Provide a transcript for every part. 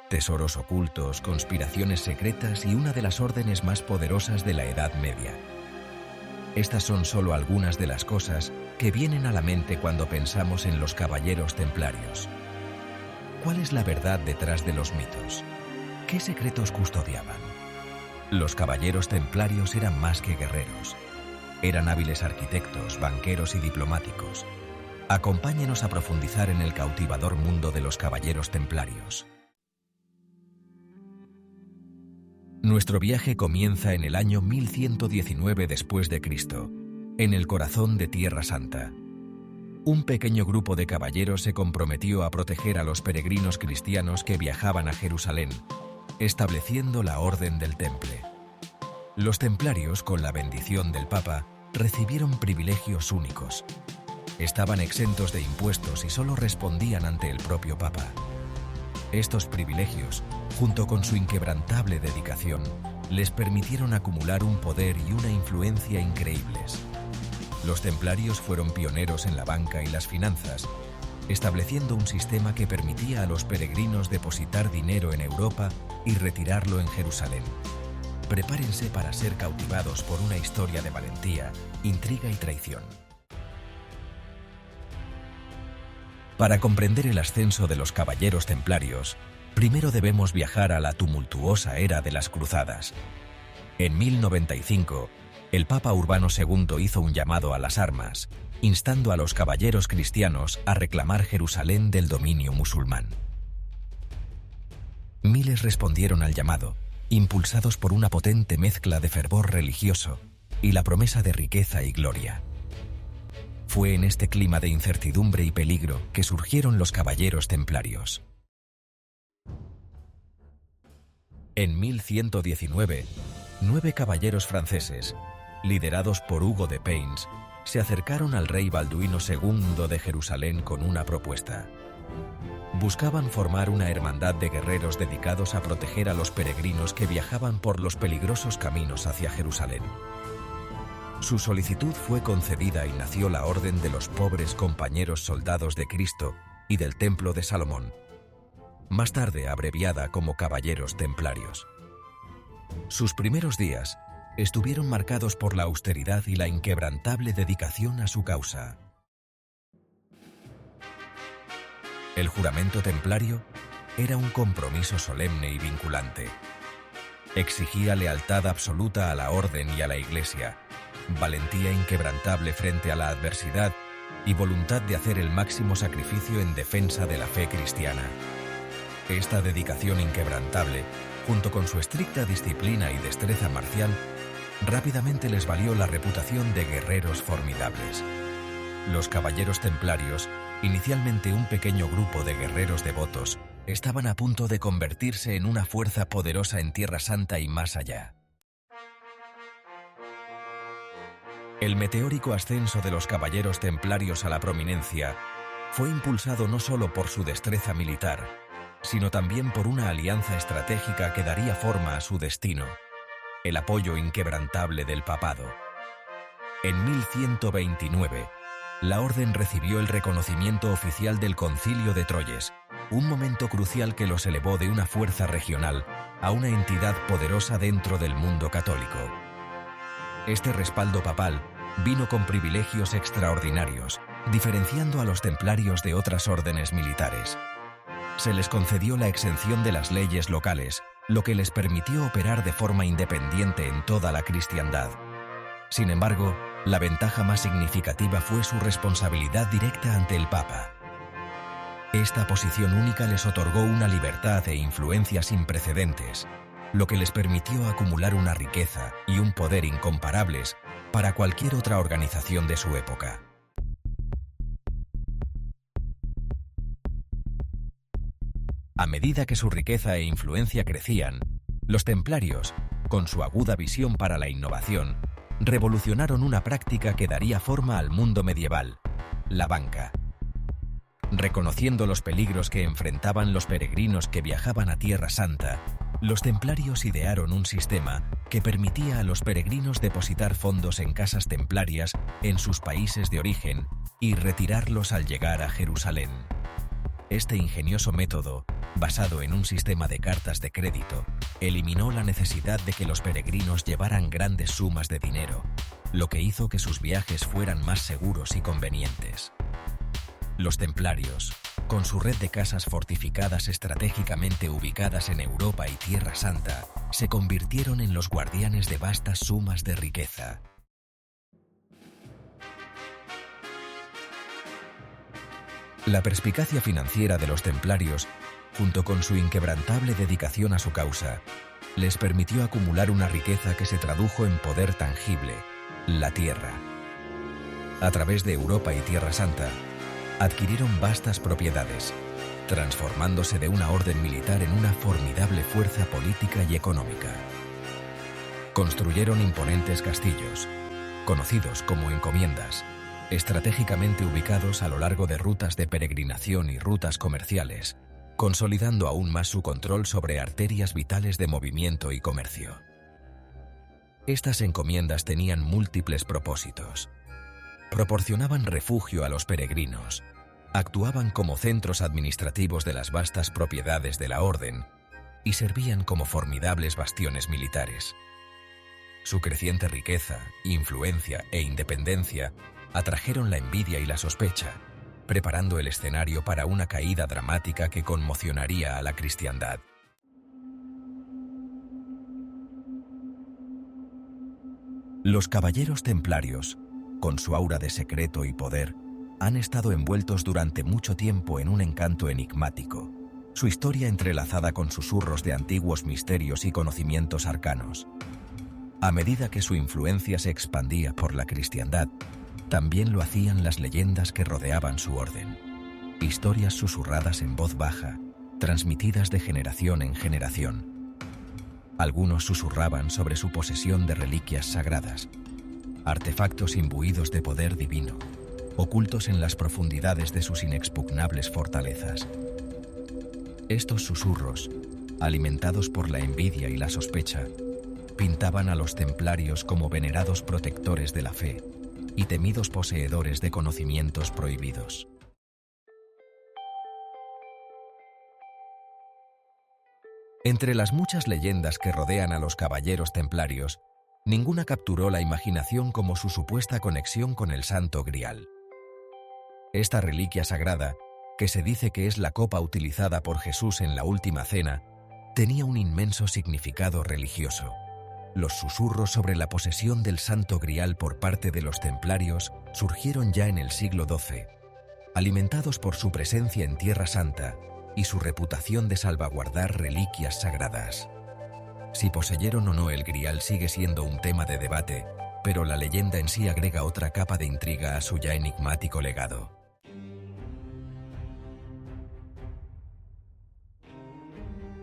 tesoros ocultos, conspiraciones secretas y una de las órdenes más poderosas de la Edad Media. Estas son solo algunas de las cosas que vienen a la mente cuando pensamos en los caballeros templarios. ¿Cuál es la verdad detrás de los mitos? ¿Qué secretos custodiaban? Los caballeros templarios eran más que guerreros. Eran hábiles arquitectos, banqueros y diplomáticos. Acompáñenos a profundizar en el cautivador mundo de los caballeros templarios. Nuestro viaje comienza en el año 1119 después de Cristo, en el corazón de Tierra Santa. Un pequeño grupo de caballeros se comprometió a proteger a los peregrinos cristianos que viajaban a Jerusalén, estableciendo la Orden del Temple. Los templarios, con la bendición del Papa, recibieron privilegios únicos. Estaban exentos de impuestos y solo respondían ante el propio Papa. Estos privilegios, junto con su inquebrantable dedicación, les permitieron acumular un poder y una influencia increíbles. Los templarios fueron pioneros en la banca y las finanzas, estableciendo un sistema que permitía a los peregrinos depositar dinero en Europa y retirarlo en Jerusalén. Prepárense para ser cautivados por una historia de valentía, intriga y traición. Para comprender el ascenso de los caballeros templarios, primero debemos viajar a la tumultuosa era de las cruzadas. En 1095, el Papa Urbano II hizo un llamado a las armas, instando a los caballeros cristianos a reclamar Jerusalén del dominio musulmán. Miles respondieron al llamado, impulsados por una potente mezcla de fervor religioso y la promesa de riqueza y gloria. Fue en este clima de incertidumbre y peligro que surgieron los caballeros templarios. En 1119, 9 caballeros franceses, liderados por Hugo de Payns, se acercaron al rey Balduino II de Jerusalén con una propuesta. Buscaban formar una hermandad de guerreros dedicados a proteger a los peregrinos que viajaban por los peligrosos caminos hacia Jerusalén. Su solicitud fue concedida y nació la Orden de los Pobres Compañeros Soldados de Cristo y del Templo de Salomón, más tarde abreviada como Caballeros Templarios. Sus primeros días estuvieron marcados por la austeridad y la inquebrantable dedicación a su causa. El juramento templario era un compromiso solemne y vinculante. Exigía lealtad absoluta a la orden y a la Iglesia, valentía inquebrantable frente a la adversidad y voluntad de hacer el máximo sacrificio en defensa de la fe cristiana. Esta dedicación inquebrantable, junto con su estricta disciplina y destreza marcial, rápidamente les valió la reputación de guerreros formidables. Los caballeros templarios, inicialmente un pequeño grupo de guerreros devotos, estaban a punto de convertirse en una fuerza poderosa en Tierra Santa y más allá. El meteórico ascenso de los caballeros templarios a la prominencia fue impulsado no solo por su destreza militar, sino también por una alianza estratégica que daría forma a su destino: el apoyo inquebrantable del papado. En 1129, la orden recibió el reconocimiento oficial del Concilio de Troyes, un momento crucial que los elevó de una fuerza regional a una entidad poderosa dentro del mundo católico. Este respaldo papal vino con privilegios extraordinarios, diferenciando a los templarios de otras órdenes militares. Se les concedió la exención de las leyes locales, lo que les permitió operar de forma independiente en toda la cristiandad. Sin embargo, la ventaja más significativa fue su responsabilidad directa ante el Papa. Esta posición única les otorgó una libertad e influencia sin precedentes, lo que les permitió acumular una riqueza y un poder incomparables para cualquier otra organización de su época. A medida que su riqueza e influencia crecían, los templarios, con su aguda visión para la innovación, revolucionaron una práctica que daría forma al mundo medieval: la banca. Reconociendo los peligros que enfrentaban los peregrinos que viajaban a Tierra Santa, los templarios idearon un sistema que permitía a los peregrinos depositar fondos en casas templarias en sus países de origen y retirarlos al llegar a Jerusalén. Este ingenioso método, basado en un sistema de cartas de crédito, eliminó la necesidad de que los peregrinos llevaran grandes sumas de dinero, lo que hizo que sus viajes fueran más seguros y convenientes. Los templarios, con su red de casas fortificadas estratégicamente ubicadas en Europa y Tierra Santa, se convirtieron en los guardianes de vastas sumas de riqueza. La perspicacia financiera de los templarios, junto con su inquebrantable dedicación a su causa, les permitió acumular una riqueza que se tradujo en poder tangible, la tierra. A través de Europa y Tierra Santa, adquirieron vastas propiedades, transformándose de una orden militar en una formidable fuerza política y económica. Construyeron imponentes castillos, conocidos como encomiendas, estratégicamente ubicados a lo largo de rutas de peregrinación y rutas comerciales, consolidando aún más su control sobre arterias vitales de movimiento y comercio. Estas encomiendas tenían múltiples propósitos. Proporcionaban refugio a los peregrinos, actuaban como centros administrativos de las vastas propiedades de la orden y servían como formidables bastiones militares. Su creciente riqueza, influencia e independencia atrajeron la envidia y la sospecha, preparando el escenario para una caída dramática que conmocionaría a la cristiandad. Los caballeros templarios, con su aura de secreto y poder, han estado envueltos durante mucho tiempo en un encanto enigmático, su historia entrelazada con susurros de antiguos misterios y conocimientos arcanos. A medida que su influencia se expandía por la cristiandad, también lo hacían las leyendas que rodeaban su orden. Historias susurradas en voz baja, transmitidas de generación en generación. Algunos susurraban sobre su posesión de reliquias sagradas, artefactos imbuidos de poder divino, ocultos en las profundidades de sus inexpugnables fortalezas. Estos susurros, alimentados por la envidia y la sospecha, pintaban a los templarios como venerados protectores de la fe y temidos poseedores de conocimientos prohibidos. Entre las muchas leyendas que rodean a los caballeros templarios, ninguna capturó la imaginación como su supuesta conexión con el Santo Grial. Esta reliquia sagrada, que se dice que es la copa utilizada por Jesús en la Última Cena, tenía un inmenso significado religioso. Los susurros sobre la posesión del Santo Grial por parte de los templarios surgieron ya en el siglo XII, alimentados por su presencia en Tierra Santa y su reputación de salvaguardar reliquias sagradas. Si poseyeron o no el Grial sigue siendo un tema de debate, pero la leyenda en sí agrega otra capa de intriga a su ya enigmático legado.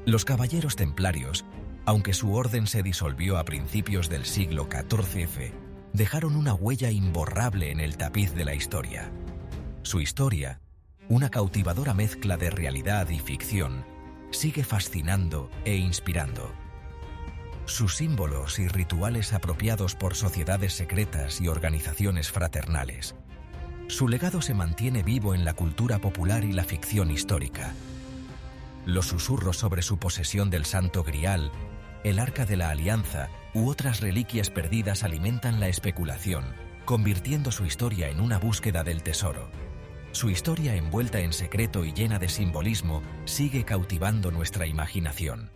Los caballeros templarios, aunque su orden se disolvió a principios del siglo XIV, dejaron una huella imborrable en el tapiz de la historia. Su historia, una cautivadora mezcla de realidad y ficción, sigue fascinando e inspirando. Sus símbolos y rituales apropiados por sociedades secretas y organizaciones fraternales. Su legado se mantiene vivo en la cultura popular y la ficción histórica. Los susurros sobre su posesión del Santo Grial, el Arca de la Alianza u otras reliquias perdidas alimentan la especulación, convirtiendo su historia en una búsqueda del tesoro. Su historia envuelta en secreto y llena de simbolismo sigue cautivando nuestra imaginación.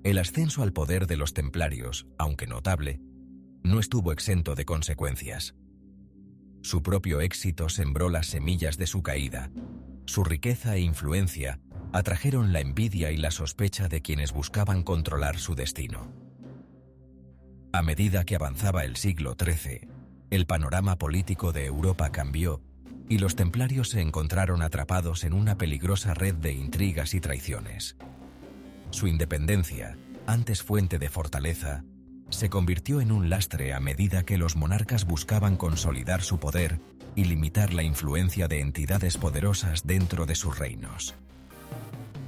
El ascenso al poder de los templarios, aunque notable, no estuvo exento de consecuencias. Su propio éxito sembró las semillas de su caída. Su riqueza e influencia atrajeron la envidia y la sospecha de quienes buscaban controlar su destino. A medida que avanzaba el siglo XIII, el panorama político de Europa cambió y los templarios se encontraron atrapados en una peligrosa red de intrigas y traiciones. Su independencia, antes fuente de fortaleza, se convirtió en un lastre a medida que los monarcas buscaban consolidar su poder y limitar la influencia de entidades poderosas dentro de sus reinos.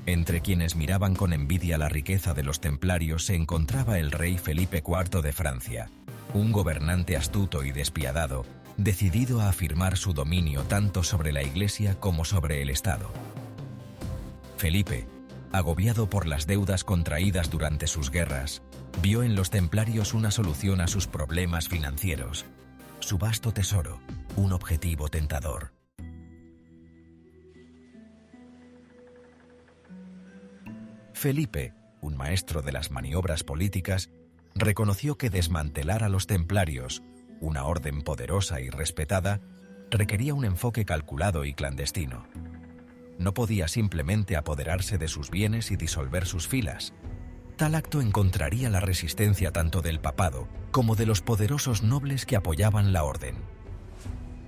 Entre quienes miraban con envidia la riqueza de los templarios se encontraba el rey Felipe IV de Francia, un gobernante astuto y despiadado decidido a afirmar su dominio tanto sobre la Iglesia como sobre el Estado. Felipe, agobiado por las deudas contraídas durante sus guerras, vio en los templarios una solución a sus problemas financieros. Su vasto tesoro, un objetivo tentador. Felipe, un maestro de las maniobras políticas, reconoció que desmantelar a los templarios, una orden poderosa y respetada, requería un enfoque calculado y clandestino. No podía simplemente apoderarse de sus bienes y disolver sus filas. Tal acto encontraría la resistencia tanto del papado como de los poderosos nobles que apoyaban la orden.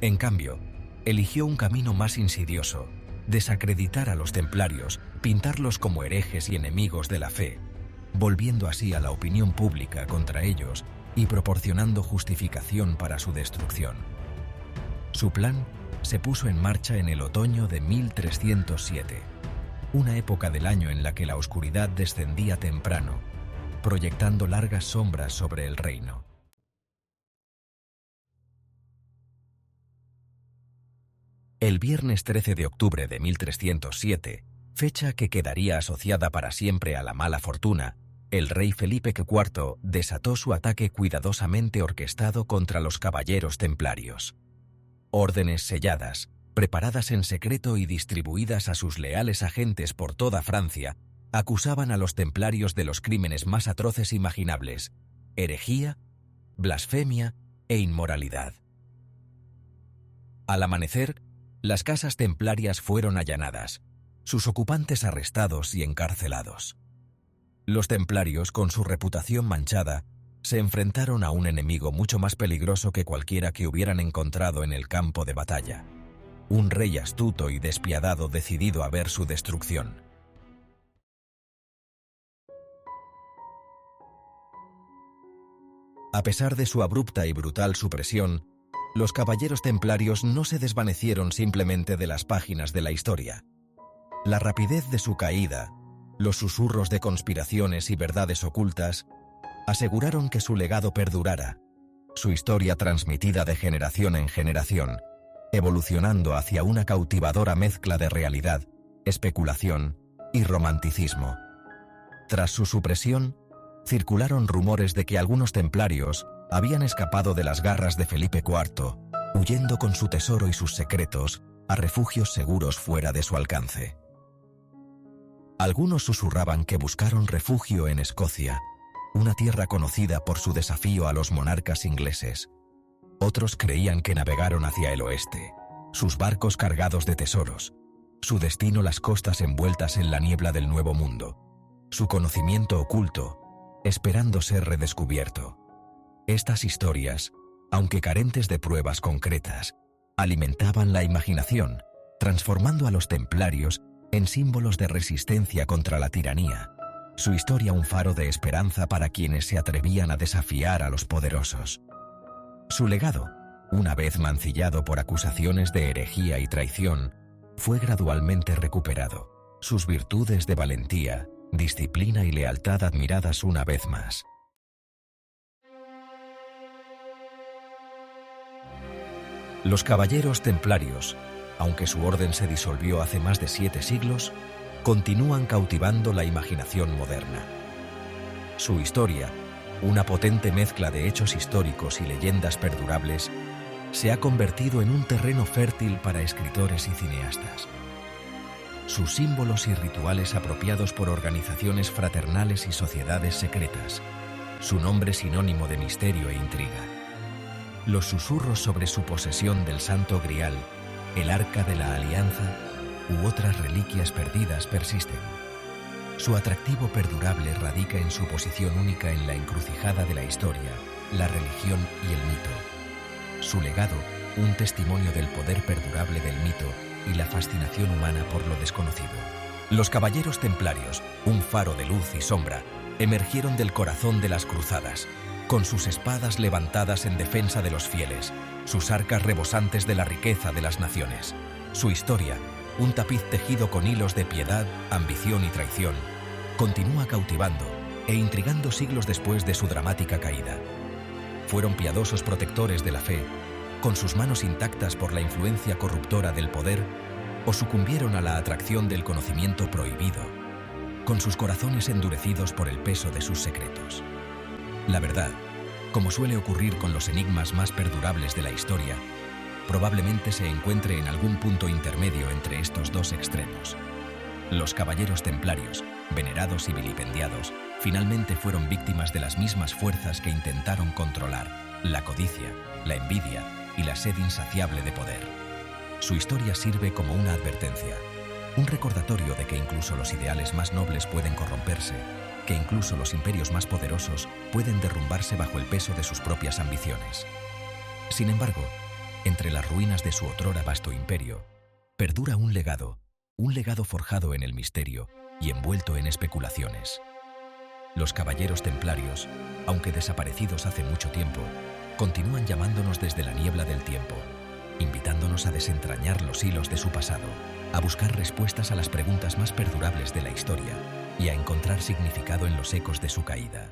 En cambio, eligió un camino más insidioso: desacreditar a los templarios, pintarlos como herejes y enemigos de la fe, volviendo así a la opinión pública contra ellos y proporcionando justificación para su destrucción. Su plan se puso en marcha en el otoño de 1307, una época del año en la que la oscuridad descendía temprano, proyectando largas sombras sobre el reino. El viernes 13 de octubre de 1307, fecha que quedaría asociada para siempre a la mala fortuna, el rey Felipe IV desató su ataque cuidadosamente orquestado contra los caballeros templarios. Órdenes selladas, preparadas en secreto y distribuidas a sus leales agentes por toda Francia, acusaban a los templarios de los crímenes más atroces imaginables: herejía, blasfemia e inmoralidad. Al amanecer, las casas templarias fueron allanadas, sus ocupantes arrestados y encarcelados. Los templarios, con su reputación manchada, se enfrentaron a un enemigo mucho más peligroso que cualquiera que hubieran encontrado en el campo de batalla: un rey astuto y despiadado decidido a ver su destrucción. A pesar de su abrupta y brutal supresión, los caballeros templarios no se desvanecieron simplemente de las páginas de la historia. La rapidez de su caída, los susurros de conspiraciones y verdades ocultas, aseguraron que su legado perdurara, su historia transmitida de generación en generación, evolucionando hacia una cautivadora mezcla de realidad, especulación y romanticismo. Tras su supresión, circularon rumores de que algunos templarios habían escapado de las garras de Felipe IV, huyendo con su tesoro y sus secretos a refugios seguros fuera de su alcance. Algunos susurraban que buscaron refugio en Escocia, una tierra conocida por su desafío a los monarcas ingleses. Otros creían que navegaron hacia el oeste, sus barcos cargados de tesoros, su destino las costas envueltas en la niebla del Nuevo Mundo, su conocimiento oculto, esperando ser redescubierto. Estas historias, aunque carentes de pruebas concretas, alimentaban la imaginación, transformando a los templarios en símbolos de resistencia contra la tiranía, su historia un faro de esperanza para quienes se atrevían a desafiar a los poderosos. Su legado, una vez mancillado por acusaciones de herejía y traición, fue gradualmente recuperado, sus virtudes de valentía, disciplina y lealtad admiradas una vez más. Los caballeros templarios, aunque su orden se disolvió hace más de 7 siglos, continúan cautivando la imaginación moderna. Su historia, una potente mezcla de hechos históricos y leyendas perdurables, se ha convertido en un terreno fértil para escritores y cineastas. Sus símbolos y rituales apropiados por organizaciones fraternales y sociedades secretas, su nombre sinónimo de misterio e intriga. Los susurros sobre su posesión del Santo Grial, el Arca de la Alianza u otras reliquias perdidas persisten. Su atractivo perdurable radica en su posición única en la encrucijada de la historia, la religión y el mito. Su legado, un testimonio del poder perdurable del mito y la fascinación humana por lo desconocido. Los caballeros templarios, un faro de luz y sombra, emergieron del corazón de las cruzadas, con sus espadas levantadas en defensa de los fieles, sus arcas rebosantes de la riqueza de las naciones. Su historia, un tapiz tejido con hilos de piedad, ambición y traición, continúa cautivando e intrigando siglos después de su dramática caída. Fueron piadosos protectores de la fe, con sus manos intactas por la influencia corruptora del poder, o sucumbieron a la atracción del conocimiento prohibido, con sus corazones endurecidos por el peso de sus secretos. La verdad, como suele ocurrir con los enigmas más perdurables de la historia, probablemente se encuentre en algún punto intermedio entre estos dos extremos. Los caballeros templarios, venerados y vilipendiados, finalmente fueron víctimas de las mismas fuerzas que intentaron controlar: la codicia, la envidia y la sed insaciable de poder. Su historia sirve como una advertencia, un recordatorio de que incluso los ideales más nobles pueden corromperse, que incluso los imperios más poderosos pueden derrumbarse bajo el peso de sus propias ambiciones. Sin embargo, entre las ruinas de su otrora vasto imperio, perdura un legado forjado en el misterio y envuelto en especulaciones. Los caballeros templarios, aunque desaparecidos hace mucho tiempo, continúan llamándonos desde la niebla del tiempo, invitándonos a desentrañar los hilos de su pasado, a buscar respuestas a las preguntas más perdurables de la historia y a encontrar significado en los ecos de su caída.